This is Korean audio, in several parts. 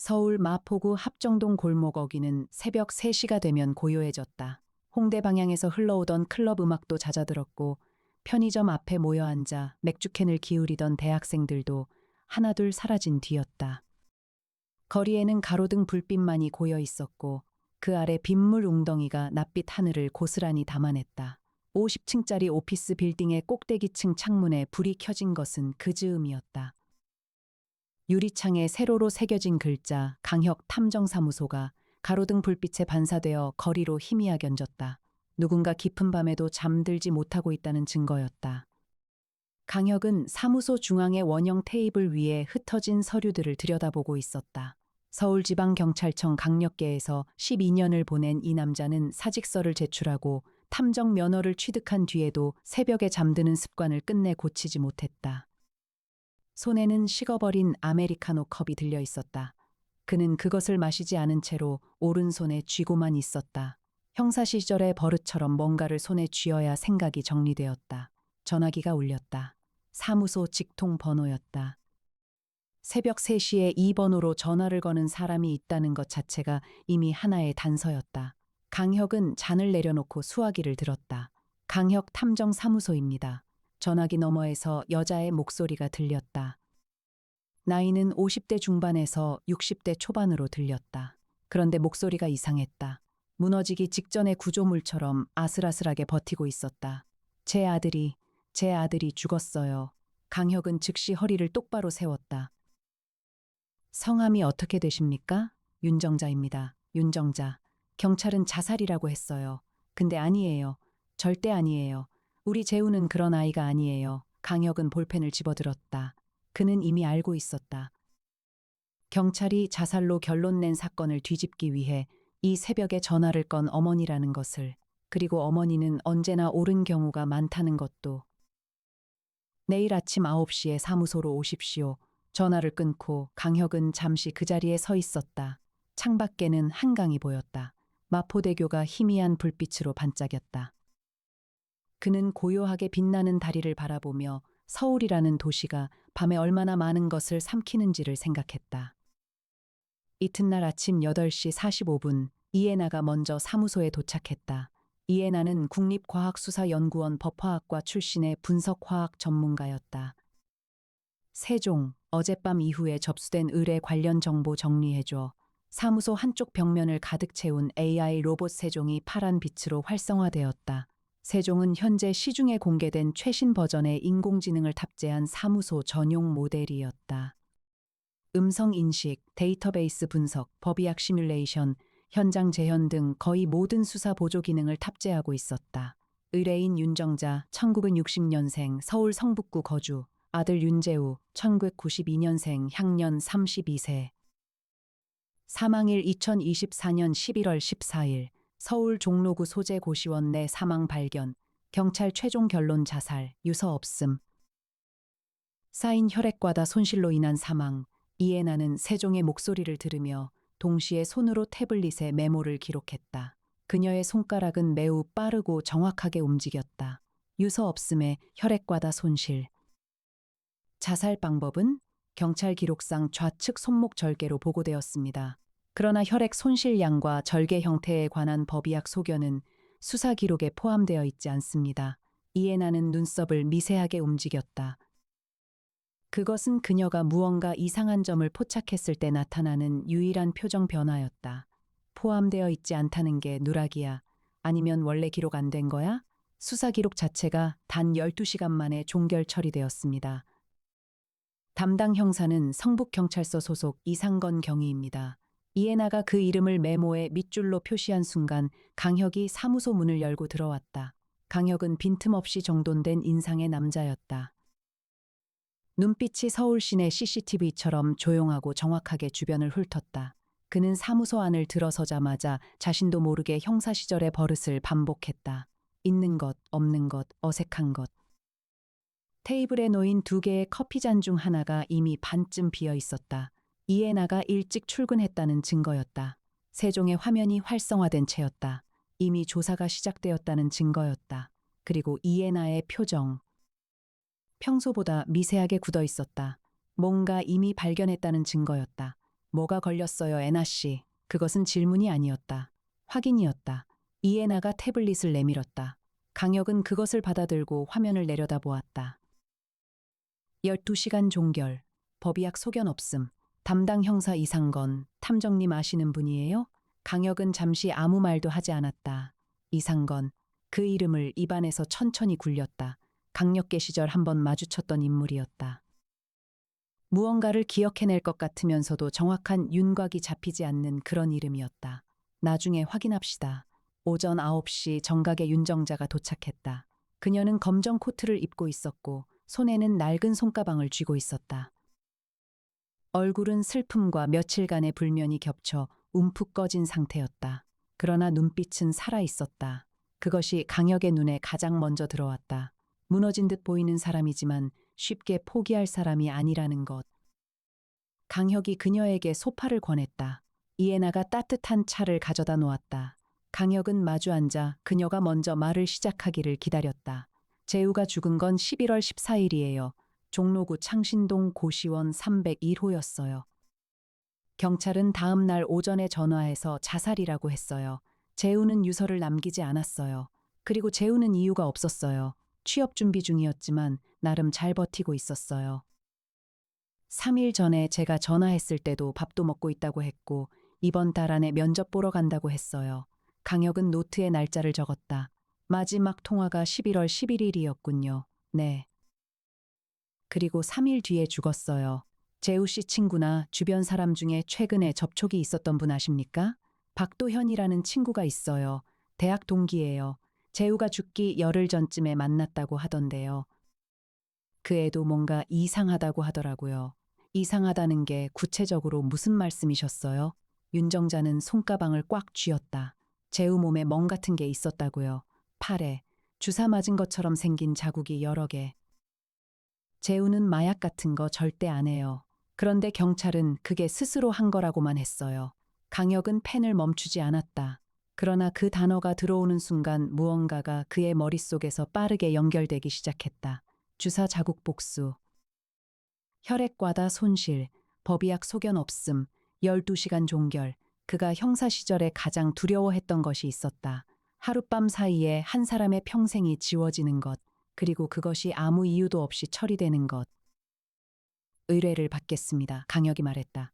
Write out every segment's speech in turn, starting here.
서울 마포구 합정동 골목 어귀는 새벽 3시가 되면 고요해졌다. 홍대 방향에서 흘러오던 클럽 음악도 잦아들었고 편의점 앞에 모여 앉아 맥주캔을 기울이던 대학생들도 하나둘 사라진 뒤였다. 거리에는 가로등 불빛만이 고여 있었고 그 아래 빗물 웅덩이가 낯빛 하늘을 고스란히 담아냈다. 50층짜리 오피스 빌딩의 꼭대기층 창문에 불이 켜진 것은 그 즈음이었다. 유리창에 세로로 새겨진 글자 강혁 탐정사무소가 가로등 불빛에 반사되어 거리로 희미하게 얹었다. 누군가 깊은 밤에도 잠들지 못하고 있다는 증거였다. 강혁은 사무소 중앙의 원형 테이블 위에 흩어진 서류들을 들여다보고 있었다. 서울지방경찰청 강력계에서 12년을 보낸 이 남자는 사직서를 제출하고 탐정 면허를 취득한 뒤에도 새벽에 잠드는 습관을 끝내 고치지 못했다. 손에는 식어버린 아메리카노 컵이 들려 있었다. 그는 그것을 마시지 않은 채로 오른손에 쥐고만 있었다. 형사 시절의 버릇처럼 뭔가를 손에 쥐어야 생각이 정리되었다. 전화기가 울렸다. 사무소 직통 번호였다. 새벽 3시에 이 번호로 전화를 거는 사람이 있다는 것 자체가 이미 하나의 단서였다. 강혁은 잔을 내려놓고 수화기를 들었다. 강혁 탐정사무소입니다. 전화기 너머에서 여자의 목소리가 들렸다. 나이는 50대 중반에서 60대 초반으로 들렸다. 그런데 목소리가 이상했다. 무너지기 직전의 구조물처럼 아슬아슬하게 버티고 있었다. 제 아들이 죽었어요. 강혁은 즉시 허리를 똑바로 세웠다. 성함이 어떻게 되십니까? 윤정자입니다. 윤정자. 경찰은 자살이라고 했어요. 근데 아니에요. 절대 아니에요. 우리 재우는 그런 아이가 아니에요. 강혁은 볼펜을 집어들었다. 그는 이미 알고 있었다. 경찰이 자살로 결론 낸 사건을 뒤집기 위해 이 새벽에 전화를 건 어머니라는 것을, 그리고 어머니는 언제나 옳은 경우가 많다는 것도. 내일 아침 9시에 사무소로 오십시오. 전화를 끊고 강혁은 잠시 그 자리에 서 있었다. 창밖에는 한강이 보였다. 마포대교가 희미한 불빛으로 반짝였다. 그는 고요하게 빛나는 다리를 바라보며 서울이라는 도시가 밤에 얼마나 많은 것을 삼키는지를 생각했다. 이튿날 아침 8시 45분, 이에나가 먼저 사무소에 도착했다. 이에나는 국립과학수사연구원 법화학과 출신의 분석화학 전문가였다. 세종, 어젯밤 이후에 접수된 의뢰 관련 정보 정리해줘. 사무소 한쪽 벽면을 가득 채운 AI 로봇 세종이 파란 빛으로 활성화되었다. 세종은 현재 시중에 공개된 최신 버전의 인공지능을 탑재한 사무소 전용 모델이었다. 음성 인식, 데이터베이스 분석, 법의학 시뮬레이션, 현장 재현 등 거의 모든 수사 보조 기능을 탑재하고 있었다. 의뢰인 윤정자, 1960년생, 서울 성북구 거주, 아들 윤재우, 1992년생, 향년 32세. 사망일 2024년 11월 14일, 서울 종로구 소재 고시원 내 사망 발견, 경찰 최종 결론 자살, 유서 없음. 쌓인 혈액과다 손실로 인한 사망. 이에나는 세종의 목소리를 들으며 동시에 손으로 태블릿에 메모를 기록했다. 그녀의 손가락은 매우 빠르고 정확하게 움직였다. 유서 없음에 혈액과다 손실. 자살 방법은 경찰 기록상 좌측 손목 절개로 보고되었습니다. 그러나 혈액 손실량과 절개 형태에 관한 법의학 소견은 수사 기록에 포함되어 있지 않습니다. 이에나는 눈썹을 미세하게 움직였다. 그것은 그녀가 무언가 이상한 점을 포착했을 때 나타나는 유일한 표정 변화였다. 포함되어 있지 않다는 게 누락이야? 아니면 원래 기록 안 된 거야? 수사 기록 자체가 단 12시간 만에 종결 처리되었습니다. 담당 형사는 성북경찰서 소속 이상건 경위입니다. 이에나가 그 이름을 메모에 밑줄로 표시한 순간 강혁이 사무소 문을 열고 들어왔다. 강혁은 빈틈없이 정돈된 인상의 남자였다. 눈빛이 서울 시내 CCTV처럼 조용하고 정확하게 주변을 훑었다. 그는 사무소 안을 들어서자마자 자신도 모르게 형사 시절의 버릇을 반복했다. 있는 것, 없는 것, 어색한 것. 테이블에 놓인 2개의 커피잔 중 하나가 이미 반쯤 비어 있었다. 이에나가 일찍 출근했다는 증거였다. 세종의 화면이 활성화된 채였다. 이미 조사가 시작되었다는 증거였다. 그리고 이에나의 표정. 평소보다 미세하게 굳어 있었다. 뭔가 이미 발견했다는 증거였다. 뭐가 걸렸어요, 애나 씨? 그것은 질문이 아니었다. 확인이었다. 이에나가 태블릿을 내밀었다. 강혁은 그것을 받아들고 화면을 내려다보았다. 12시간 종결, 법의학 소견 없음, 담당 형사 이상건, 탐정님 아시는 분이에요? 강혁은 잠시 아무 말도 하지 않았다. 이상건, 그 이름을 입안에서 천천히 굴렸다. 강력계 시절 한번 마주쳤던 인물이었다. 무언가를 기억해낼 것 같으면서도 정확한 윤곽이 잡히지 않는 그런 이름이었다. 나중에 확인합시다. 오전 9시 정각에 윤정자가 도착했다. 그녀는 검정 코트를 입고 있었고 손에는 낡은 손가방을 쥐고 있었다. 얼굴은 슬픔과 며칠간의 불면이 겹쳐 움푹 꺼진 상태였다. 그러나 눈빛은 살아있었다. 그것이 강혁의 눈에 가장 먼저 들어왔다. 무너진 듯 보이는 사람이지만 쉽게 포기할 사람이 아니라는 것. 강혁이 그녀에게 소파를 권했다. 이에나가 따뜻한 차를 가져다 놓았다. 강혁은 마주 앉아 그녀가 먼저 말을 시작하기를 기다렸다. 재우가 죽은 건 11월 14일이에요. 종로구 창신동 고시원 301호였어요. 경찰은 다음 날 오전에 전화해서 자살이라고 했어요. 재우는 유서를 남기지 않았어요. 그리고 재우는 이유가 없었어요. 취업 준비 중이었지만 나름 잘 버티고 있었어요. 3일 전에 제가 전화했을 때도 밥도 먹고 있다고 했고 이번 달 안에 면접 보러 간다고 했어요. 강혁은 노트에 날짜를 적었다. 마지막 통화가 11월 11일이었군요. 네. 그리고 3일 뒤에 죽었어요. 재우 씨 친구나 주변 사람 중에 최근에 접촉이 있었던 분 아십니까? 박도현이라는 친구가 있어요. 대학 동기예요. 재우가 죽기 열흘 전쯤에 만났다고 하던데요. 그 애도 뭔가 이상하다고 하더라고요. 이상하다는 게 구체적으로 무슨 말씀이셨어요? 윤정자는 손가방을 꽉 쥐었다. 재우 몸에 멍 같은 게 있었다고요. 팔에 주사 맞은 것처럼 생긴 자국이 여러 개. 재우는 마약 같은 거 절대 안 해요. 그런데 경찰은 그게 스스로 한 거라고만 했어요. 강혁은 펜을 멈추지 않았다. 그러나 그 단어가 들어오는 순간 무언가가 그의 머릿속에서 빠르게 연결되기 시작했다. 주사 자국 복수, 혈액과다 손실, 법의학 소견 없음, 12시간 종결. 그가 형사 시절에 가장 두려워했던 것이 있었다. 하룻밤 사이에 한 사람의 평생이 지워지는 것, 그리고 그것이 아무 이유도 없이 처리되는 것. 의뢰를 받겠습니다. 강혁이 말했다.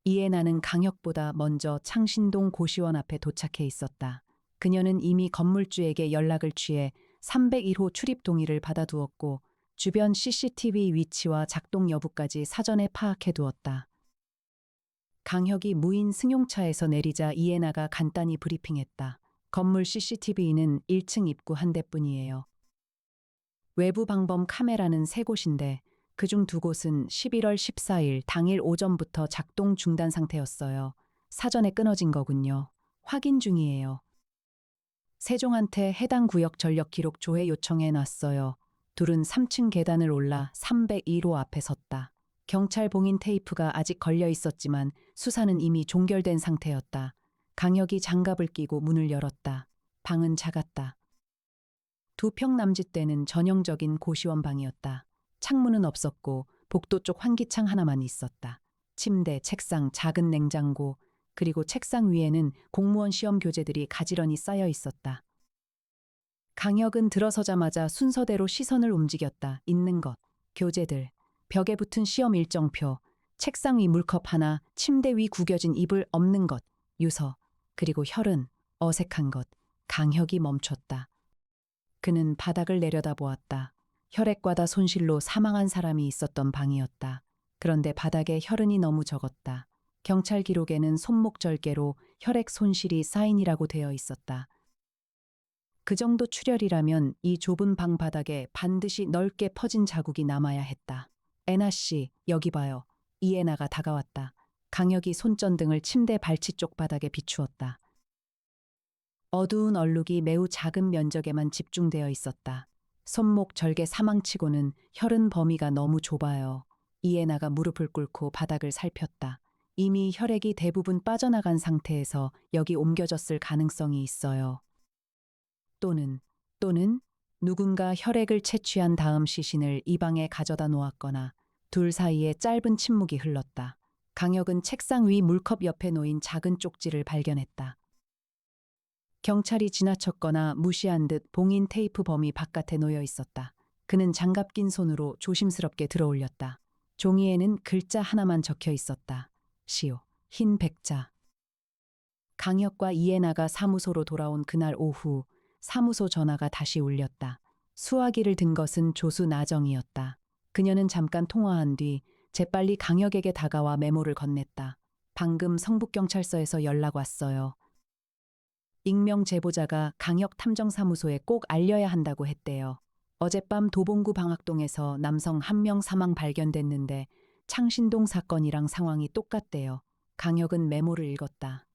이에 나는 강혁보다 먼저 창신동 고시원 앞에 도착해 있었다. 그녀는 이미 건물주에게 연락을 취해 301호 출입 동의를 받아두었고 주변 CCTV 위치와 작동 여부까지 사전에 파악해 두었다. 강혁이 무인 승용차에서 내리자 이에나가 간단히 브리핑했다. 건물 CCTV는 1층 입구 한 대뿐이에요. 외부 방범 카메라는 3곳인데 그중 2곳은 11월 14일 당일 오전부터 작동 중단 상태였어요. 사전에 끊어진 거군요. 확인 중이에요. 세종한테 해당 구역 전력 기록 조회 요청해 놨어요. 둘은 3층 계단을 올라 301호 앞에 섰다. 경찰 봉인 테이프가 아직 걸려 있었지만 수사는 이미 종결된 상태였다. 강혁이 장갑을 끼고 문을 열었다. 방은 작았다. 2평 남짓되는 전형적인 고시원 방이었다. 창문은 없었고 복도 쪽 환기창 하나만 있었다. 침대, 책상, 작은 냉장고, 그리고 책상 위에는 공무원 시험 교재들이 가지런히 쌓여 있었다. 강혁은 들어서자마자 순서대로 시선을 움직였다. 있는 것, 교재들, 벽에 붙은 시험 일정표, 책상 위 물컵 하나, 침대 위 구겨진 이불 없는 것, 유서, 그리고 혈흔, 어색한 것. 강혁이 멈췄다. 그는 바닥을 내려다보았다. 혈액과다 손실로 사망한 사람이 있었던 방이었다. 그런데 바닥에 혈흔이 너무 적었다. 경찰 기록에는 손목 절개로 혈액 손실이 사인이라고 되어 있었다. 그 정도 출혈이라면 이 좁은 방 바닥에 반드시 넓게 퍼진 자국이 남아야 했다. 애나 씨, 여기 봐요. 이애나가 다가왔다. 강혁이 손전등을 침대 발치 쪽 바닥에 비추었다. 어두운 얼룩이 매우 작은 면적에만 집중되어 있었다. 손목 절개 사망치고는 혈흔 범위가 너무 좁아요. 이에나가 무릎을 꿇고 바닥을 살폈다. 이미 혈액이 대부분 빠져나간 상태에서 여기 옮겨졌을 가능성이 있어요. 또는 누군가 혈액을 채취한 다음 시신을 이 방에 가져다 놓았거나 둘 사이에 짧은 침묵이 흘렀다. 강혁은 책상 위 물컵 옆에 놓인 작은 쪽지를 발견했다. 경찰이 지나쳤거나 무시한 듯 봉인 테이프 범이 바깥에 놓여 있었다. 그는 장갑 낀 손으로 조심스럽게 들어올렸다. 종이에는 글자 하나만 적혀 있었다. 시오, 흰 백자. 강혁과 이해나가 사무소로 돌아온 그날 오후 사무소 전화가 다시 울렸다. 수화기를 든 것은 조수 나정이었다. 그녀는 잠깐 통화한 뒤 재빨리 강혁에게 다가와 메모를 건넸다. 방금 성북경찰서에서 연락 왔어요. 익명 제보자가 강혁 탐정사무소에 꼭 알려야 한다고 했대요. 어젯밤 도봉구 방학동에서 남성 1명 사망 발견됐는데 창신동 사건이랑 상황이 똑같대요. 강혁은 메모를 읽었다.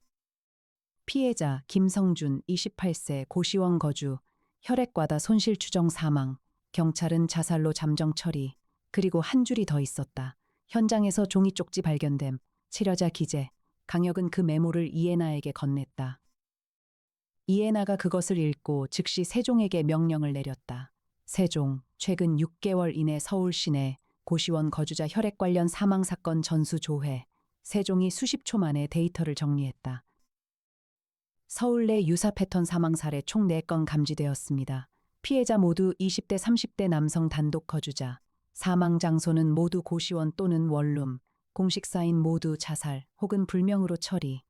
피해자 김성준 28세 고시원 거주, 혈액과다 손실 추정 사망, 경찰은 자살로 잠정 처리, 그리고 한 줄이 더 있었다. 현장에서 종이 쪽지 발견됨, 치려자 기재. 강혁은 그 메모를 이해나에게 건넸다. 이해나가 그것을 읽고 즉시 세종에게 명령을 내렸다. 세종, 최근 6개월 이내 서울 시내 고시원 거주자 혈액 관련 사망 사건 전수 조회. 세종이 수십 초 만에 데이터를 정리했다. 서울 내 유사 패턴 사망 사례 총 4건 감지되었습니다. 피해자 모두 20대 30대 남성 단독 거주자. 사망 장소는 모두 고시원 또는 원룸. 공식 사인 모두 자살 혹은 불명으로 처리.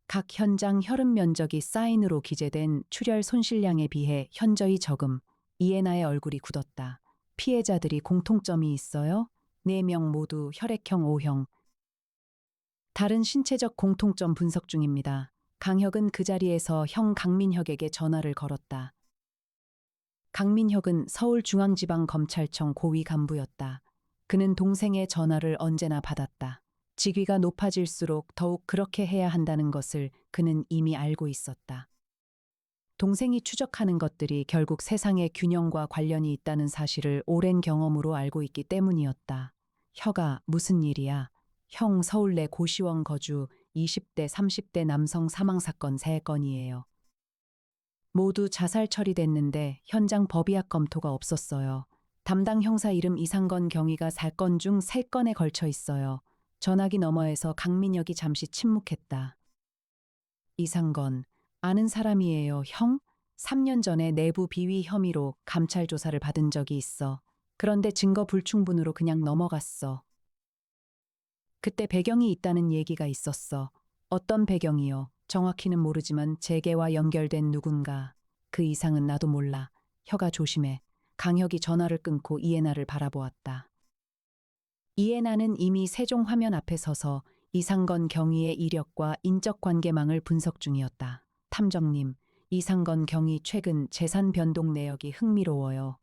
각 현장 혈흔 면적이 사인으로 기재된 출혈 손실량에 비해 현저히 적음. 이해나의 얼굴이 굳었다. 피해자들이 공통점이 있어요? 4명 모두 혈액형 O형. 다른 신체적 공통점 분석 중입니다. 강혁은 그 자리에서 형 강민혁에게 전화를 걸었다. 강민혁은 서울중앙지방검찰청 고위 간부였다. 그는 동생의 전화를 언제나 받았다. 직위가 높아질수록 더욱 그렇게 해야 한다는 것을 그는 이미 알고 있었다. 동생이 추적하는 것들이 결국 세상의 균형과 관련이 있다는 사실을 오랜 경험으로 알고 있기 때문이었다. 혀가 무슨 일이야? 형 서울 내 고시원 거주 20대 30대 남성 사망 사건 3건이에요. 모두 자살 처리됐는데 현장 법의학 검토가 없었어요. 담당 형사 이름 이상건 경위가 사건 중 3건에 걸쳐 있어요. 전화기 너머에서 강민혁이 잠시 침묵했다. 이상건, 아는 사람이에요, 형? 3년 전에 내부 비위 혐의로 감찰 조사를 받은 적이 있어. 그런데 증거 불충분으로 그냥 넘어갔어. 그때 배경이 있다는 얘기가 있었어. 어떤 배경이요? 정확히는 모르지만 재계와 연결된 누군가. 그 이상은 나도 몰라. 혀가 조심해. 강혁이 전화를 끊고 이해나를 바라보았다. 이해나는 이미 세종 화면 앞에 서서 이상건 경위의 이력과 인적 관계망을 분석 중이었다. 탐정님, 이상건 경위 최근 재산 변동 내역이 흥미로워요.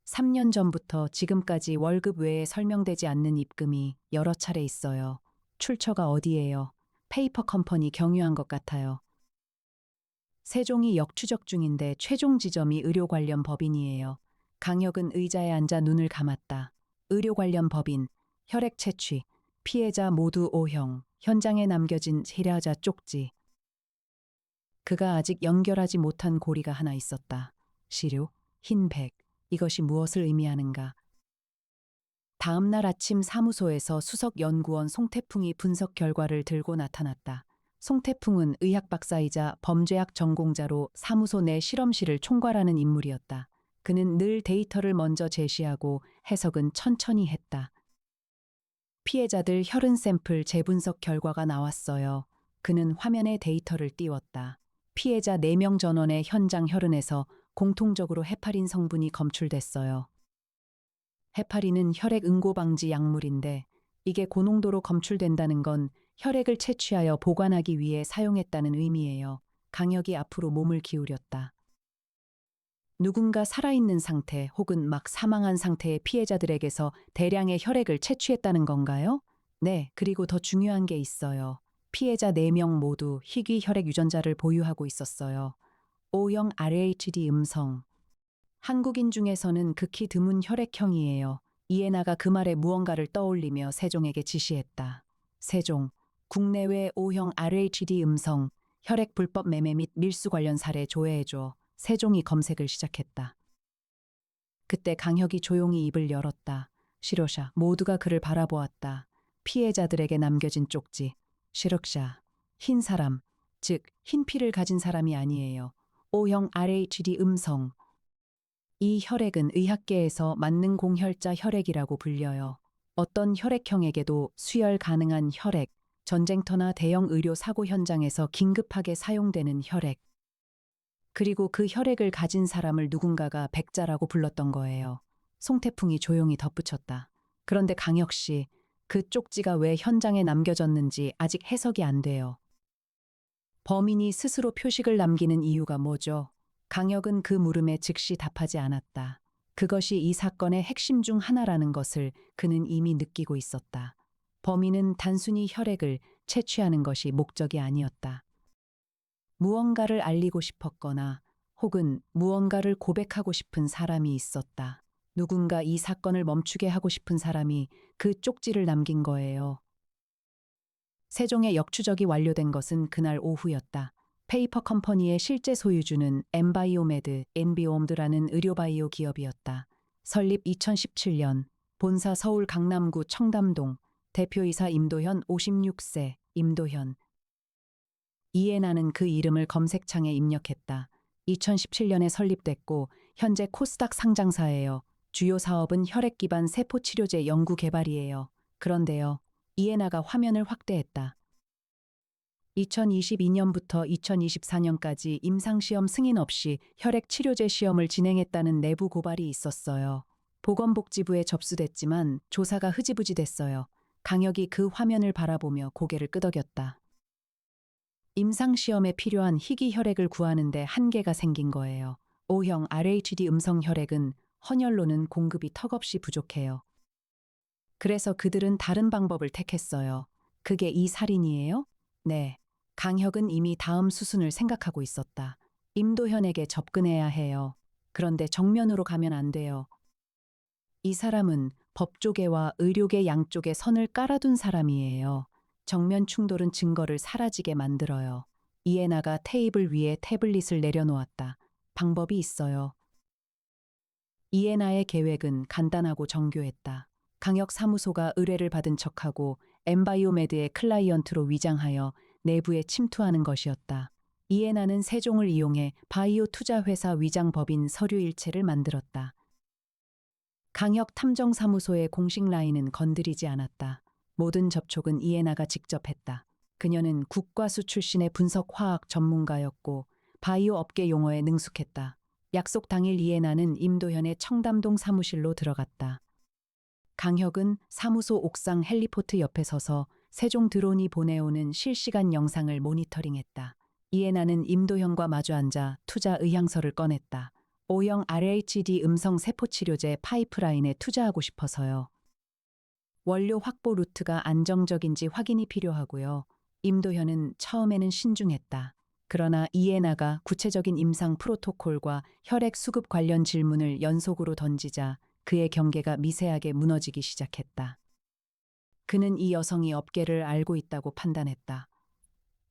3년 전부터 지금까지 월급 외에 설명되지 않는 입금이 여러 차례 있어요. 출처가 어디예요? 페이퍼 컴퍼니 경유한 것 같아요. 세종이 역추적 중인데 최종 지점이 의료 관련 법인이에요. 강혁은 의자에 앉아 눈을 감았다. 의료 관련 법인, 혈액 채취, 피해자 모두 O형, 현장에 남겨진 치려자 쪽지. 그가 아직 연결하지 못한 고리가 하나 있었다. 시료, 흰백, 이것이 무엇을 의미하는가? 다음 날 아침 사무소에서 수석 연구원 송태풍이 분석 결과를 들고 나타났다. 송태풍은 의학 박사이자 범죄학 전공자로 사무소 내 실험실을 총괄하는 인물이었다. 그는 늘 데이터를 먼저 제시하고 해석은 천천히 했다. 피해자들 혈흔 샘플 재분석 결과가 나왔어요. 그는 화면에 데이터를 띄웠다. 피해자 4명 전원의 현장 혈흔에서 공통적으로 헤파린 성분이 검출됐어요. 헤파린은 혈액 응고 방지 약물인데 이게 고농도로 검출된다는 건 혈액을 채취하여 보관하기 위해 사용했다는 의미예요. 강혁이 앞으로 몸을 기울였다. 누군가 살아있는 상태 혹은 막 사망한 상태의 피해자들에게서 대량의 혈액을 채취했다는 건가요? 네, 그리고 더 중요한 게 있어요. 피해자 4명 모두 희귀 혈액 유전자를 보유하고 있었어요. O형 RHD 음성. 한국인 중에서는 극히 드문 혈액형이에요. 이해나가 그 말에 무언가를 떠올리며 세종에게 지시했다. 세종, 국내외 O형 RHD 음성, 혈액 불법 매매 및 밀수 관련 사례 조회해줘. 세종이 검색을 시작했다. 그때 강혁이 조용히 입을 열었다. 시로샤, 모두가 그를 바라보았다. 피해자들에게 남겨진 쪽지. 시륵샤, 흰 사람, 즉 흰 피를 가진 사람이 아니에요. O형 RHD 음성. 이 혈액은 의학계에서 만능 공혈자 혈액이라고 불려요. 어떤 혈액형에게도 수혈 가능한 혈액, 전쟁터나 대형 의료 사고 현장에서 긴급하게 사용되는 혈액. 그리고 그 혈액을 가진 사람을 누군가가 백자라고 불렀던 거예요. 송태풍이 조용히 덧붙였다. 그런데 강혁 씨, 그 쪽지가 왜 현장에 남겨졌는지 아직 해석이 안 돼요. 범인이 스스로 표식을 남기는 이유가 뭐죠? 강혁은 그 물음에 즉시 답하지 않았다. 그것이 이 사건의 핵심 중 하나라는 것을 그는 이미 느끼고 있었다. 범인은 단순히 혈액을 채취하는 것이 목적이 아니었다. 무언가를 알리고 싶었거나 혹은 무언가를 고백하고 싶은 사람이 있었다. 누군가 이 사건을 멈추게 하고 싶은 사람이 그 쪽지를 남긴 거예요. 세종의 역추적이 완료된 것은 그날 오후였다. 페이퍼 컴퍼니의 실제 소유주는 엠바이오메드, 엔비옴드라는 의료바이오 기업이었다. 설립 2017년, 본사 서울 강남구 청담동, 대표이사 임도현 56세, 임도현. 이해나는 그 이름을 검색창에 입력했다. 2017년에 설립됐고 현재 코스닥 상장사예요. 주요 사업은 혈액 기반 세포 치료제 연구 개발이에요. 그런데요, 이해나가 화면을 확대했다. 2022년부터 2024년까지 임상시험 승인 없이 혈액 치료제 시험을 진행했다는 내부 고발이 있었어요. 보건복지부에 접수됐지만 조사가 흐지부지 됐어요. 강혁이 그 화면을 바라보며 고개를 끄덕였다. 임상시험에 필요한 희귀 혈액을 구하는데 한계가 생긴 거예요. O형 RHD 음성 혈액은 헌혈로는 공급이 턱없이 부족해요. 그래서 그들은 다른 방법을 택했어요. 그게 이 살인이에요? 네. 강혁은 이미 다음 수순을 생각하고 있었다. 임도현에게 접근해야 해요. 그런데 정면으로 가면 안 돼요. 이 사람은 법조계와 의료계 양쪽에 선을 깔아둔 사람이에요. 정면 충돌은 증거를 사라지게 만들어요. 이해나가 테이블 위에 태블릿을 내려놓았다. 방법이 있어요. 이해나의 계획은 간단하고 정교했다. 강혁 사무소가 의뢰를 받은 척하고 엠바이오메드의 클라이언트로 위장하여 내부에 침투하는 것이었다. 이해나는 세종을 이용해 바이오 투자회사 위장법인 서류 일체를 만들었다. 강혁 탐정사무소의 공식 라인은 건드리지 않았다. 모든 접촉은 이해나가 직접 했다. 그녀는 국과수 출신의 분석화학 전문가였고 바이오 업계 용어에 능숙했다. 약속 당일 이해나는 임도현의 청담동 사무실로 들어갔다. 강혁은 사무소 옥상 헬리포트 옆에 서서 세종 드론이 보내오는 실시간 영상을 모니터링했다. 이해나는 임도현과 마주 앉아 투자 의향서를 꺼냈다. O형 RHD 음성 세포치료제 파이프라인에 투자하고 싶어서요. 원료 확보 루트가 안정적인지 확인이 필요하고요. 임도현은 처음에는 신중했다. 그러나 이해나가 구체적인 임상 프로토콜과 혈액 수급 관련 질문을 연속으로 던지자 그의 경계가 미세하게 무너지기 시작했다. 그는 이 여성이 업계를 알고 있다고 판단했다.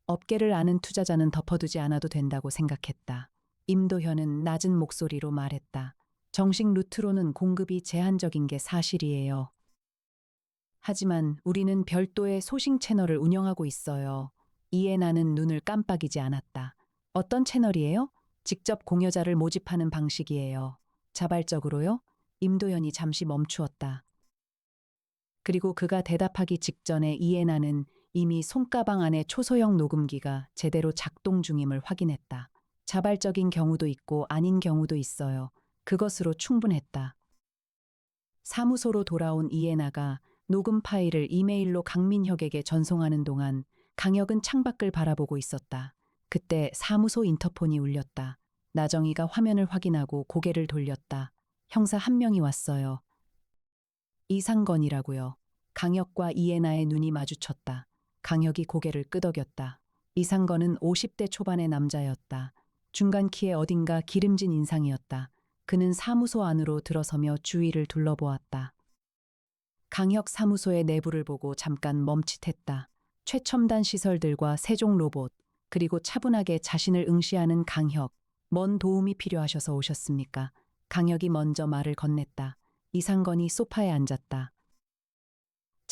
업계를 아는 투자자는 덮어두지 않아도 된다고 생각했다. 임도현은 낮은 목소리로 말했다. 정식 루트로는 공급이 제한적인 게 사실이에요. 하지만 우리는 별도의 소싱 채널을 운영하고 있어요. 이해나는 눈을 깜빡이지 않았다. 어떤 채널이에요? 직접 공여자를 모집하는 방식이에요. 자발적으로요? 임도현이 잠시 멈추었다. 그리고 그가 대답하기 직전에 이해나는 이미 손가방 안에 초소형 녹음기가 제대로 작동 중임을 확인했다. 자발적인 경우도 있고 아닌 경우도 있어요. 그것으로 충분했다. 사무소로 돌아온 이해나가 녹음 파일을 이메일로 강민혁에게 전송하는 동안 강혁은 창밖을 바라보고 있었다. 그때 사무소 인터폰이 울렸다. 나정희가 화면을 확인하고 고개를 돌렸다. 형사 한 명이 왔어요. 이상건이라고요. 강혁과 이해나의 눈이 마주쳤다. 강혁이 고개를 끄덕였다. 이상건은 50대 초반의 남자였다. 중간 키에 어딘가 기름진 인상이었다. 그는 사무소 안으로 들어서며 주위를 둘러보았다. 강혁 사무소의 내부를 보고 잠깐 멈칫했다. 최첨단 시설들과 세종 로봇, 그리고 차분하게 자신을 응시하는 강혁. 뭔 도움이 필요하셔서 오셨습니까? 강혁이 먼저 말을 건넸다. 이상건이 소파에 앉았다.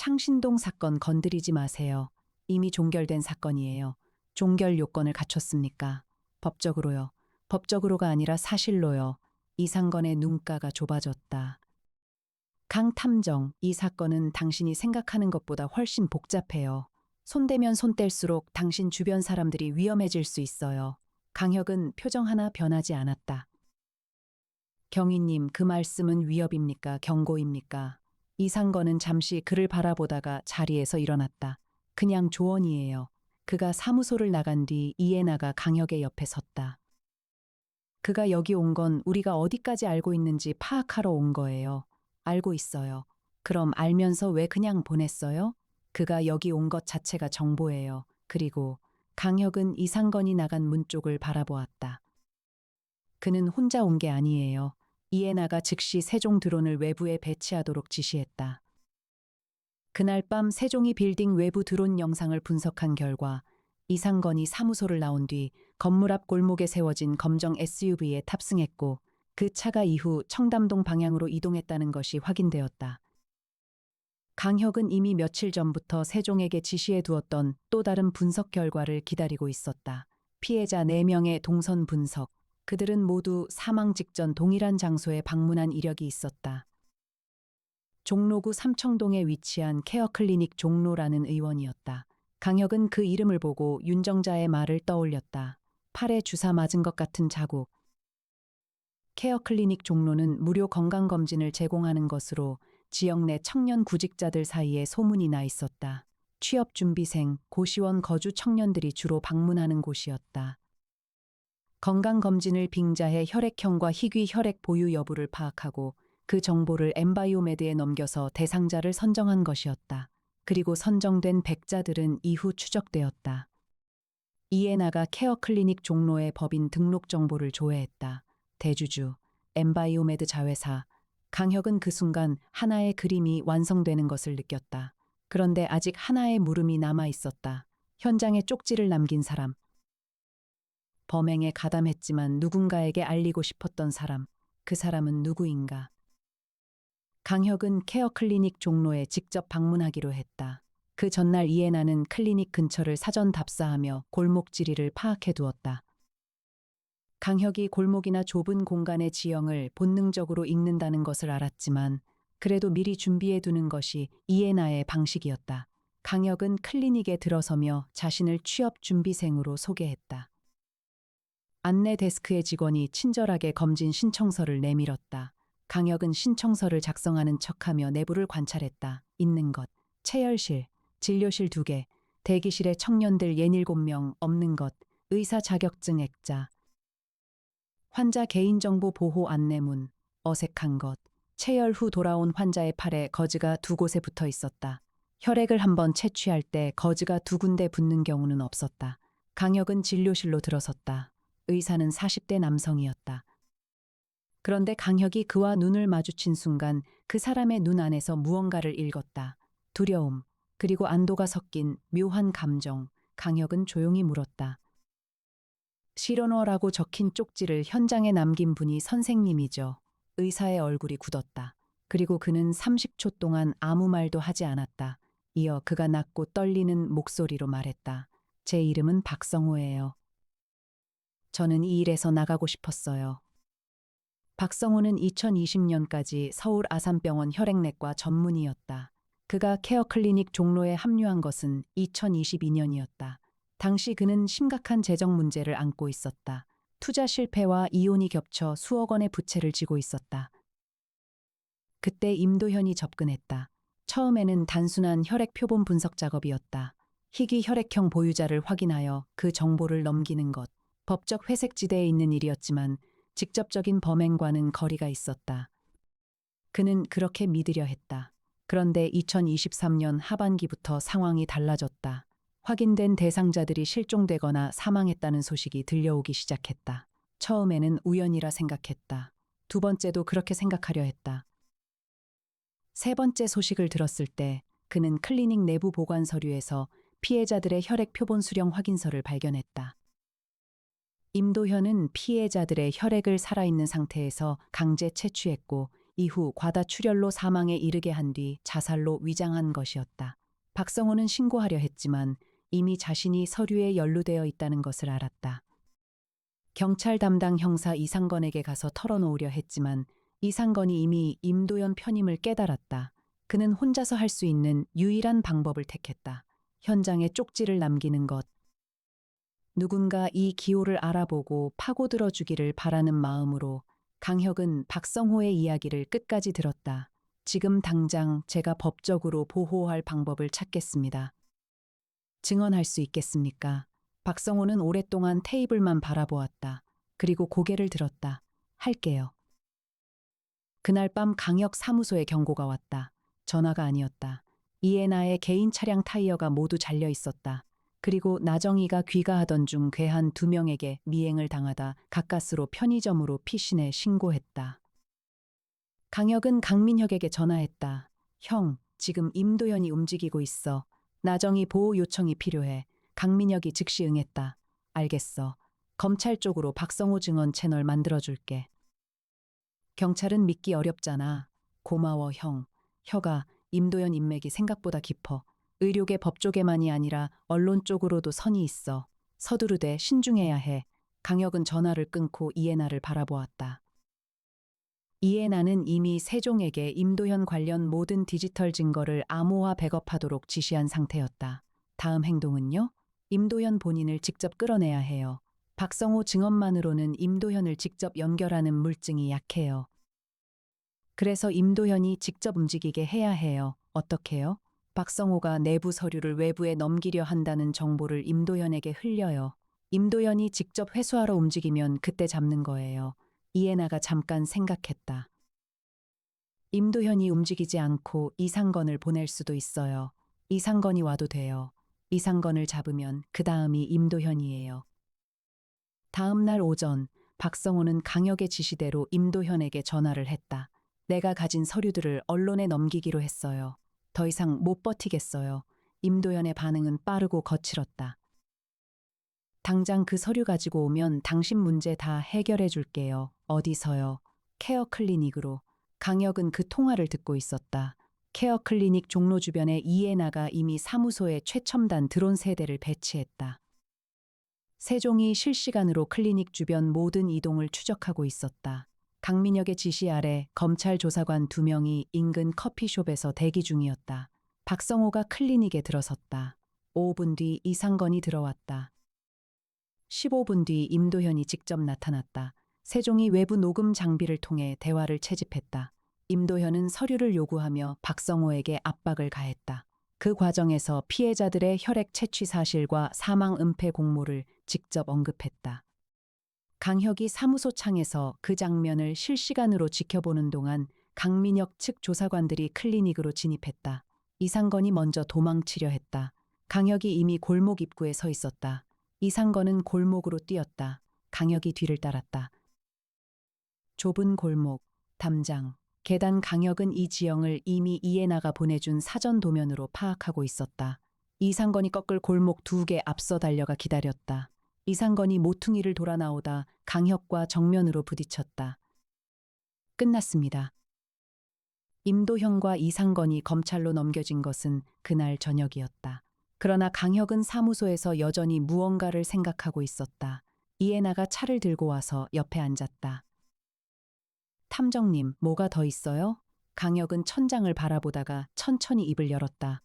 창신동 사건 건드리지 마세요. 이미 종결된 사건이에요. 종결 요건을 갖췄습니까? 법적으로요. 법적으로가 아니라 사실로요. 이상건의 눈가가 좁아졌다. 강탐정, 이 사건은 당신이 생각하는 것보다 훨씬 복잡해요. 손대면 손뗄수록 당신 주변 사람들이 위험해질 수 있어요. 강혁은 표정 하나 변하지 않았다. 경위님, 그 말씀은 위협입니까? 경고입니까? 이상건은 잠시 그를 바라보다가 자리에서 일어났다. 그냥 조언이에요. 그가 사무소를 나간 뒤 이해나가 강혁의 옆에 섰다. 그가 여기 온 건 우리가 어디까지 알고 있는지 파악하러 온 거예요. 알고 있어요. 그럼 알면서 왜 그냥 보냈어요? 그가 여기 온 것 자체가 정보예요. 그리고 강혁은 이상건이 나간 문 쪽을 바라보았다. 그는 혼자 온 게 아니에요. 이해나가 즉시 세종 드론을 외부에 배치하도록 지시했다. 그날 밤 세종이 빌딩 외부 드론 영상을 분석한 결과 이상건이 사무소를 나온 뒤 건물 앞 골목에 세워진 검정 SUV에 탑승했고 그 차가 이후 청담동 방향으로 이동했다는 것이 확인되었다. 강혁은 이미 며칠 전부터 세종에게 지시해 두었던 또 다른 분석 결과를 기다리고 있었다. 피해자 4명의 동선 분석. 그들은 모두 사망 직전 동일한 장소에 방문한 이력이 있었다. 종로구 삼청동에 위치한 케어클리닉 종로라는 의원이었다. 강혁은 그 이름을 보고 윤정자의 말을 떠올렸다. 팔에 주사 맞은 것 같은 자국. 케어클리닉 종로는 무료 건강검진을 제공하는 것으로 지역 내 청년 구직자들 사이에 소문이 나 있었다. 취업준비생, 고시원 거주 청년들이 주로 방문하는 곳이었다. 건강검진을 빙자해 혈액형과 희귀 혈액 보유 여부를 파악하고 그 정보를 엠바이오메드에 넘겨서 대상자를 선정한 것이었다. 그리고 선정된 100자들은 이후 추적되었다. 이에 나가 케어클리닉 종로의 법인 등록 정보를 조회했다. 대주주, 엠바이오메드 자회사. 강혁은 그 순간 하나의 그림이 완성되는 것을 느꼈다. 그런데 아직 하나의 물음이 남아 있었다. 현장에 쪽지를 남긴 사람. 범행에 가담했지만 누군가에게 알리고 싶었던 사람. 그 사람은 누구인가? 강혁은 케어클리닉 종로에 직접 방문하기로 했다. 그 전날 이해나는 클리닉 근처를 사전 답사하며 골목 지리를 파악해 두었다. 강혁이 골목이나 좁은 공간의 지형을 본능적으로 읽는다는 것을 알았지만 그래도 미리 준비해 두는 것이 이해나의 방식이었다. 강혁은 클리닉에 들어서며 자신을 취업 준비생으로 소개했다. 안내 데스크의 직원이 친절하게 검진 신청서를 내밀었다. 강혁은 신청서를 작성하는 척하며 내부를 관찰했다. 있는 것, 체열실, 진료실 2개, 대기실에 청년들 67명 없는 것, 의사 자격증 액자, 환자 개인정보 보호 안내문, 어색한 것, 체열 후 돌아온 환자의 팔에 거즈가 2곳에 붙어 있었다. 혈액을 한번 채취할 때 거즈가 2군데 붙는 경우는 없었다. 강혁은 진료실로 들어섰다. 의사는 40대 남성이었다. 그런데 강혁이 그와 눈을 마주친 순간 그 사람의 눈 안에서 무언가를 읽었다. 두려움, 그리고 안도가 섞인 묘한 감정. 강혁은 조용히 물었다. 실언어라고 적힌 쪽지를 현장에 남긴 분이 선생님이죠. 의사의 얼굴이 굳었다. 그리고 그는 30초 동안 아무 말도 하지 않았다. 이어 그가 낮고 떨리는 목소리로 말했다. 제 이름은 박성호예요. 저는 이 일에서 나가고 싶었어요. 박성호는 2020년까지 서울 아산병원 혈액내과 전문의였다. 그가 케어클리닉 종로에 합류한 것은 2022년이었다. 당시 그는 심각한 재정 문제를 안고 있었다. 투자 실패와 이혼이 겹쳐 수억 원의 부채를 지고 있었다. 그때 임도현이 접근했다. 처음에는 단순한 혈액 표본 분석 작업이었다. 희귀 혈액형 보유자를 확인하여 그 정보를 넘기는 것. 법적 회색지대에 있는 일이었지만 직접적인 범행과는 거리가 있었다. 그는 그렇게 믿으려 했다. 그런데 2023년 하반기부터 상황이 달라졌다. 확인된 대상자들이 실종되거나 사망했다는 소식이 들려오기 시작했다. 처음에는 우연이라 생각했다. 2번째도 그렇게 생각하려 했다. 3번째 소식을 들었을 때 그는 클리닉 내부 보관 서류에서 피해자들의 혈액 표본 수령 확인서를 발견했다. 임도현은 피해자들의 혈액을 살아있는 상태에서 강제 채취했고 이후 과다출혈로 사망에 이르게 한 뒤 자살로 위장한 것이었다. 박성호는 신고하려 했지만 이미 자신이 서류에 연루되어 있다는 것을 알았다. 경찰 담당 형사 이상건에게 가서 털어놓으려 했지만 이상건이 이미 임도현 편임을 깨달았다. 그는 혼자서 할 수 있는 유일한 방법을 택했다. 현장에 쪽지를 남기는 것. 누군가 이 기호를 알아보고 파고들어 주기를 바라는 마음으로 강혁은 박성호의 이야기를 끝까지 들었다. 지금 당장 제가 법적으로 보호할 방법을 찾겠습니다. 증언할 수 있겠습니까? 박성호는 오랫동안 테이블만 바라보았다. 그리고 고개를 들었다. 할게요. 그날 밤 강혁 사무소에 경고가 왔다. 전화가 아니었다. 이해나의 개인 차량 타이어가 모두 잘려 있었다. 그리고 나정이가 귀가하던 중 괴한 2명에게 미행을 당하다 가까스로 편의점으로 피신해 신고했다. 강혁은 강민혁에게 전화했다. 형, 지금 임도현이 움직이고 있어. 나정이 보호 요청이 필요해. 강민혁이 즉시 응했다. 알겠어. 검찰 쪽으로 박성호 증언 채널 만들어줄게. 경찰은 믿기 어렵잖아. 고마워 형. 혀가 임도현 인맥이 생각보다 깊어. 의료계 법조계만이 아니라 언론 쪽으로도 선이 있어. 서두르되 신중해야 해. 강혁은 전화를 끊고 이해나를 바라보았다. 이해나는 이미 세종에게 임도현 관련 모든 디지털 증거를 암호화 백업하도록 지시한 상태였다. 다음 행동은요? 임도현 본인을 직접 끌어내야 해요. 박성호 증언만으로는 임도현을 직접 연결하는 물증이 약해요. 그래서 임도현이 직접 움직이게 해야 해요. 어떻게요? 박성호가 내부 서류를 외부에 넘기려 한다는 정보를 임도현에게 흘려요. 임도현이 직접 회수하러 움직이면 그때 잡는 거예요. 이해나가 잠깐 생각했다. 임도현이 움직이지 않고 이상건을 보낼 수도 있어요. 이상건이 와도 돼요. 이상건을 잡으면 그 다음이 임도현이에요. 다음 날 오전 박성호는 강혁의 지시대로 임도현에게 전화를 했다. 내가 가진 서류들을 언론에 넘기기로 했어요. 더 이상 못 버티겠어요. 임도현의 반응은 빠르고 거칠었다. 당장 그 서류 가지고 오면 당신 문제 다 해결해 줄게요. 어디서요? 케어 클리닉으로. 강혁은 그 통화를 듣고 있었다. 케어 클리닉 종로 주변에 이해나가 이미 사무소에 최첨단 드론 세대를 배치했다. 세종이 실시간으로 클리닉 주변 모든 이동을 추적하고 있었다. 강민혁의 지시 아래 검찰 조사관 2명이 인근 커피숍에서 대기 중이었다. 박성호가 클리닉에 들어섰다. 5분 뒤 이상건이 들어왔다. 15분 뒤 임도현이 직접 나타났다. 세종이 외부 녹음 장비를 통해 대화를 채집했다. 임도현은 서류를 요구하며 박성호에게 압박을 가했다. 그 과정에서 피해자들의 혈액 채취 사실과 사망 은폐 공모를 직접 언급했다. 강혁이 사무소 창에서 그 장면을 실시간으로 지켜보는 동안 강민혁 측 조사관들이 클리닉으로 진입했다. 이상건이 먼저 도망치려 했다. 강혁이 이미 골목 입구에 서 있었다. 이상건은 골목으로 뛰었다. 강혁이 뒤를 따랐다. 좁은 골목, 담장, 계단. 강혁은 이 지형을 이미 이해나가 보내준 사전 도면으로 파악하고 있었다. 이상건이 꺾을 골목 2개 앞서 달려가 기다렸다. 이상건이 모퉁이를 돌아 나오다 강혁과 정면으로 부딪혔다. 끝났습니다. 임도현과 이상건이 검찰로 넘겨진 것은 그날 저녁이었다. 그러나 강혁은 사무소에서 여전히 무언가를 생각하고 있었다. 이해나가 차를 들고 와서 옆에 앉았다. 탐정님, 뭐가 더 있어요? 강혁은 천장을 바라보다가 천천히 입을 열었다.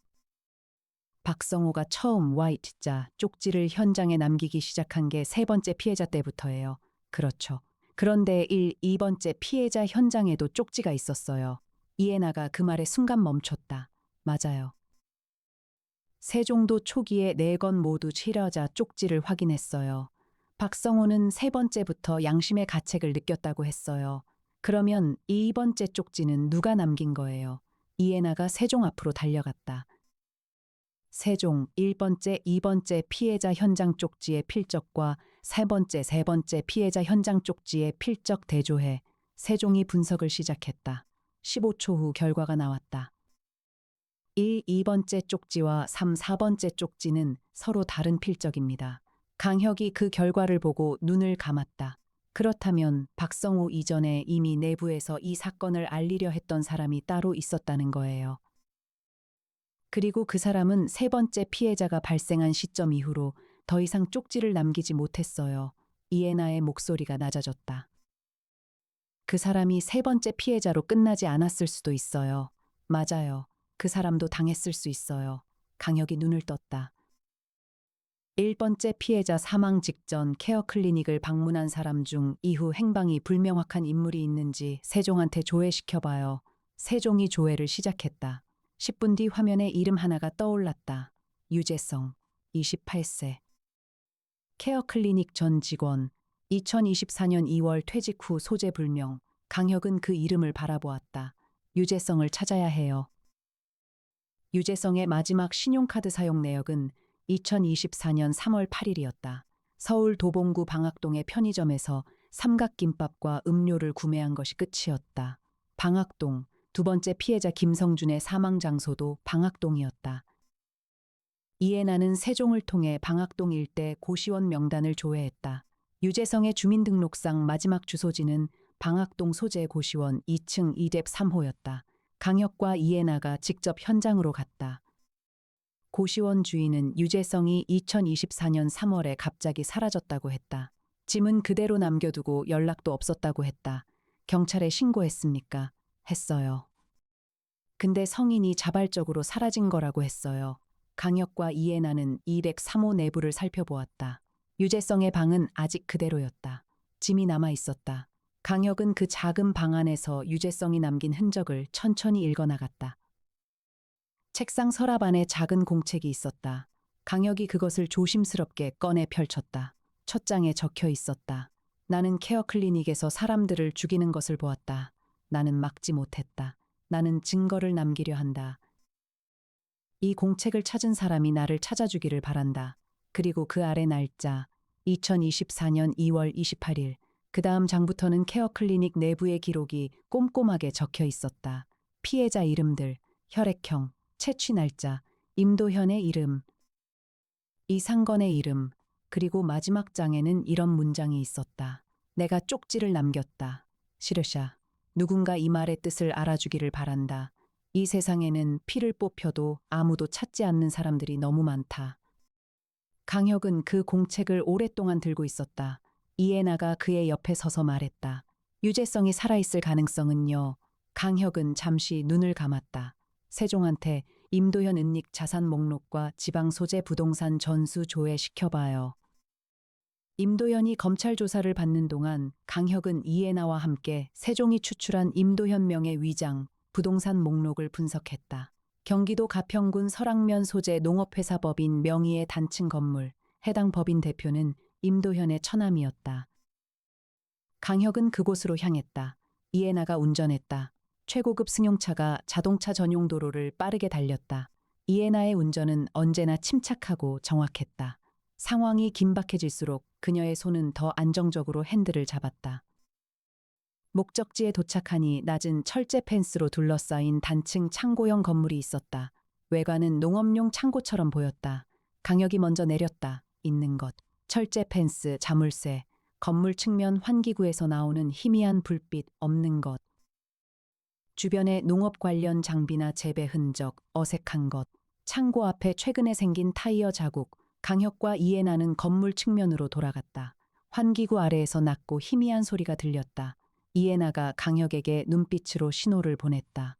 박성호가 처음 Y자 쪽지를 현장에 남기기 시작한 게 3번째 피해자 때부터예요. 그렇죠. 그런데 2번째 피해자 현장에도 쪽지가 있었어요. 이해나가 그 말에 순간 멈췄다. 맞아요. 세종도 초기에 4건 모두 치려자 쪽지를 확인했어요. 박성호는 3번째부터 양심의 가책을 느꼈다고 했어요. 그러면 2번째 쪽지는 누가 남긴 거예요? 이해나가 세종 앞으로 달려갔다. 세종, 1번째, 2번째 피해자 현장 쪽지의 필적과 3번째 피해자 현장 쪽지의 필적 대조해 세종이 분석을 시작했다. 15초 후 결과가 나왔다. 2번째 쪽지와 4번째 쪽지는 서로 다른 필적입니다. 강혁이 그 결과를 보고 눈을 감았다. 그렇다면 박성호 이전에 이미 내부에서 이 사건을 알리려 했던 사람이 따로 있었다는 거예요. 그리고 그 사람은 세 번째 피해자가 발생한 시점 이후로 더 이상 쪽지를 남기지 못했어요. 이해나의 목소리가 낮아졌다. 그 사람이 세 번째 피해자로 끝나지 않았을 수도 있어요. 맞아요. 그 사람도 당했을 수 있어요. 강혁이 눈을 떴다. 1번째 피해자 사망 직전 케어 클리닉을 방문한 사람 중 이후 행방이 불명확한 인물이 있는지 세종한테 조회시켜봐요. 세종이 조회를 시작했다. 10분 뒤 화면에 이름 하나가 떠올랐다. 유재성, 28세. 케어 클리닉 전 직원, 2024년 2월 퇴직 후 소재 불명. 강혁은 그 이름을 바라보았다. 유재성을 찾아야 해요. 유재성의 마지막 신용카드 사용 내역은 2024년 3월 8일이었다. 서울 도봉구 방학동의 편의점에서 삼각김밥과 음료를 구매한 것이 끝이었다. 방학동, 두 번째 피해자 김성준의 사망 장소도 방학동이었다. 이에 나는 세종을 통해 방학동 일대 고시원 명단을 조회했다. 유재성의 주민등록상 마지막 주소지는 방학동 소재 고시원 2층 2대 3호였다. 강혁과 이해나가 직접 현장으로 갔다. 고시원 주인은 유재성이 2024년 3월에 갑자기 사라졌다고 했다. 짐은 그대로 남겨두고 연락도 없었다고 했다. 경찰에 신고했습니까? 했어요. 근데 성인이 자발적으로 사라진 거라고 했어요. 강혁과 이해나는 203호 내부를 살펴보았다. 유재성의 방은 아직 그대로였다. 짐이 남아 있었다. 강혁은 그 작은 방 안에서 유재성이 남긴 흔적을 천천히 읽어나갔다. 책상 서랍 안에 작은 공책이 있었다. 강혁이 그것을 조심스럽게 꺼내 펼쳤다. 첫 장에 적혀 있었다. 나는 케어 클리닉에서 사람들을 죽이는 것을 보았다. 나는 막지 못했다. 나는 증거를 남기려 한다. 이 공책을 찾은 사람이 나를 찾아주기를 바란다. 그리고 그 아래 날짜 2024년 2월 28일. 그 다음 장부터는 케어 클리닉 내부의 기록이 꼼꼼하게 적혀 있었다. 피해자 이름들, 혈액형, 채취 날짜, 임도현의 이름, 이상건의 이름, 그리고 마지막 장에는 이런 문장이 있었다. 내가 쪽지를 남겼다. 시르샤. 누군가 이 말의 뜻을 알아주기를 바란다. 이 세상에는 피를 뽑혀도 아무도 찾지 않는 사람들이 너무 많다. 강혁은 그 공책을 오랫동안 들고 있었다. 이해나가 그의 옆에 서서 말했다. 유재성이 살아있을 가능성은요. 강혁은 잠시 눈을 감았다. 세종한테 임도현 은닉 자산 목록과 지방 소재 부동산 전수 조회시켜봐요. 임도현이 검찰 조사를 받는 동안 강혁은 이해나와 함께 세종이 추출한 임도현 명의 위장, 부동산 목록을 분석했다. 경기도 가평군 설악면 소재 농업회사 법인 명의의 단층 건물, 해당 법인 대표는 임도현의 처남이었다. 강혁은 그곳으로 향했다. 이해나가 운전했다. 최고급 승용차가 자동차 전용 도로를 빠르게 달렸다. 이해나의 운전은 언제나 침착하고 정확했다. 상황이 긴박해질수록 그녀의 손은 더 안정적으로 핸들을 잡았다. 목적지에 도착하니 낮은 철제 펜스로 둘러싸인 단층 창고형 건물이 있었다. 외관은 농업용 창고처럼 보였다. 강혁이 먼저 내렸다. 있는 것. 철제 펜스, 자물쇠, 건물 측면 환기구에서 나오는 희미한 불빛, 없는 것. 주변에 농업 관련 장비나 재배 흔적, 어색한 것. 창고 앞에 최근에 생긴 타이어 자국. 강혁과 이해나는 건물 측면으로 돌아갔다. 환기구 아래에서 낮고 희미한 소리가 들렸다. 이해나가 강혁에게 눈빛으로 신호를 보냈다.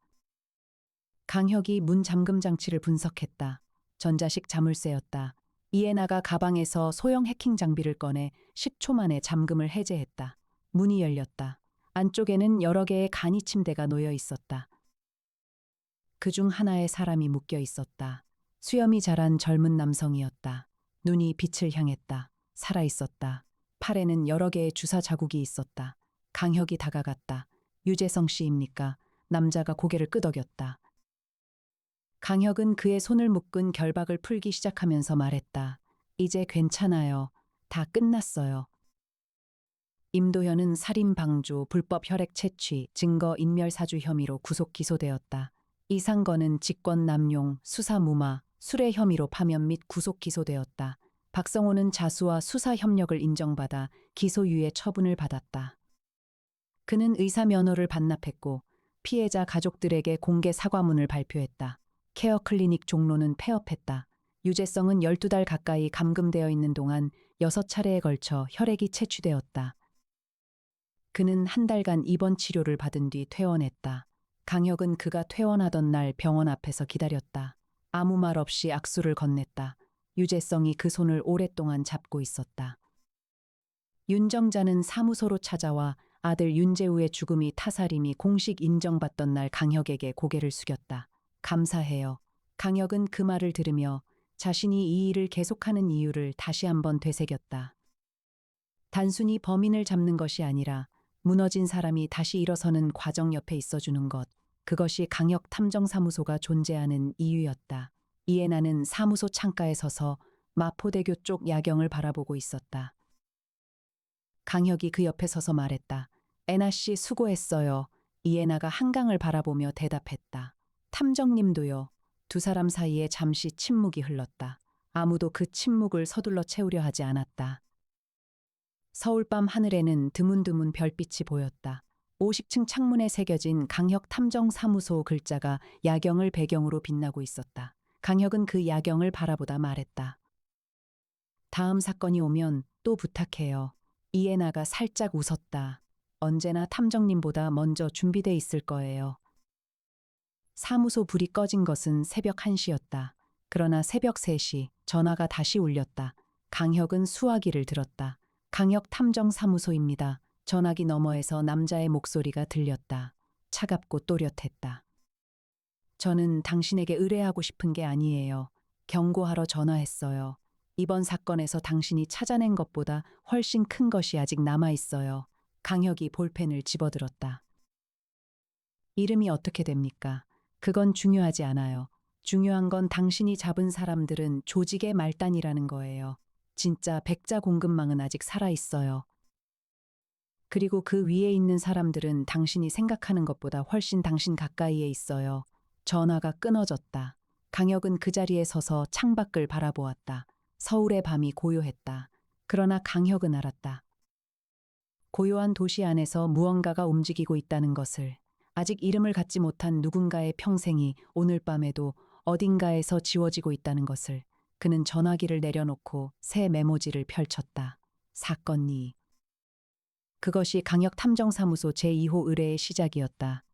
강혁이 문 잠금 장치를 분석했다. 전자식 자물쇠였다. 이해나가 가방에서 소형 해킹 장비를 꺼내 10초 만에 잠금을 해제했다. 문이 열렸다. 안쪽에는 여러 개의 간이 침대가 놓여 있었다. 그중 하나에 사람이 묶여 있었다. 수염이 자란 젊은 남성이었다. 눈이 빛을 향했다. 살아있었다. 팔에는 여러 개의 주사 자국이 있었다. 강혁이 다가갔다. 유재성 씨입니까? 남자가 고개를 끄덕였다. 강혁은 그의 손을 묶은 결박을 풀기 시작하면서 말했다. 이제 괜찮아요. 다 끝났어요. 임도현은 살인 방조, 불법 혈액 채취, 증거 인멸 사주 혐의로 구속 기소되었다. 이상건은 직권 남용, 수사 무마, 술해 혐의로 파면 및 구속 기소되었다. 박성호는 자수와 수사 협력을 인정받아 기소유예 처분을 받았다. 그는 의사 면허를 반납했고 피해자 가족들에게 공개 사과문을 발표했다. 케어 클리닉 종로는 폐업했다. 유재성은 12달 가까이 감금되어 있는 동안 6차례에 걸쳐 혈액이 채취되었다. 그는 한 달간 입원 치료를 받은 뒤 퇴원했다. 강혁은 그가 퇴원하던 날 병원 앞에서 기다렸다. 아무 말 없이 악수를 건넸다. 유재성이 그 손을 오랫동안 잡고 있었다. 윤정자는 사무소로 찾아와 아들 윤재우의 죽음이 타살임이 공식 인정받던 날 강혁에게 고개를 숙였다. 감사해요. 강혁은 그 말을 들으며 자신이 이 일을 계속하는 이유를 다시 한번 되새겼다. 단순히 범인을 잡는 것이 아니라 무너진 사람이 다시 일어서는 과정 옆에 있어주는 것, 그것이 강혁 탐정사무소가 존재하는 이유였다. 이에 나는 사무소 창가에 서서 마포대교 쪽 야경을 바라보고 있었다. 강혁이 그 옆에 서서 말했다. 애나 씨 수고했어요. 이에나가 한강을 바라보며 대답했다. 탐정님도요. 두 사람 사이에 잠시 침묵이 흘렀다. 아무도 그 침묵을 서둘러 채우려 하지 않았다. 서울밤 하늘에는 드문드문 별빛이 보였다. 50층 창문에 새겨진 강혁 탐정사무소 글자가 야경을 배경으로 빛나고 있었다. 강혁은 그 야경을 바라보다 말했다. 다음 사건이 오면 또 부탁해요. 이에나가 살짝 웃었다. 언제나 탐정님보다 먼저 준비돼 있을 거예요. 사무소 불이 꺼진 것은 새벽 1시였다. 그러나 새벽 3시 전화가 다시 울렸다. 강혁은 수화기를 들었다. 강혁 탐정사무소입니다. 전화기 너머에서 남자의 목소리가 들렸다. 차갑고 또렷했다. 저는 당신에게 의뢰하고 싶은 게 아니에요. 경고하러 전화했어요. 이번 사건에서 당신이 찾아낸 것보다 훨씬 큰 것이 아직 남아있어요. 강혁이 볼펜을 집어들었다. 이름이 어떻게 됩니까? 그건 중요하지 않아요. 중요한 건 당신이 잡은 사람들은 조직의 말단이라는 거예요. 진짜 백자 공급망은 아직 살아있어요. 그리고 그 위에 있는 사람들은 당신이 생각하는 것보다 훨씬 당신 가까이에 있어요. 전화가 끊어졌다. 강혁은 그 자리에 서서 창밖을 바라보았다. 서울의 밤이 고요했다. 그러나 강혁은 알았다. 고요한 도시 안에서 무언가가 움직이고 있다는 것을, 아직 이름을 갖지 못한 누군가의 평생이 오늘 밤에도 어딘가에서 지워지고 있다는 것을. 그는 전화기를 내려놓고 새 메모지를 펼쳤다. 사건 2. 그것이 강혁 탐정사무소 제2호 의뢰의 시작이었다.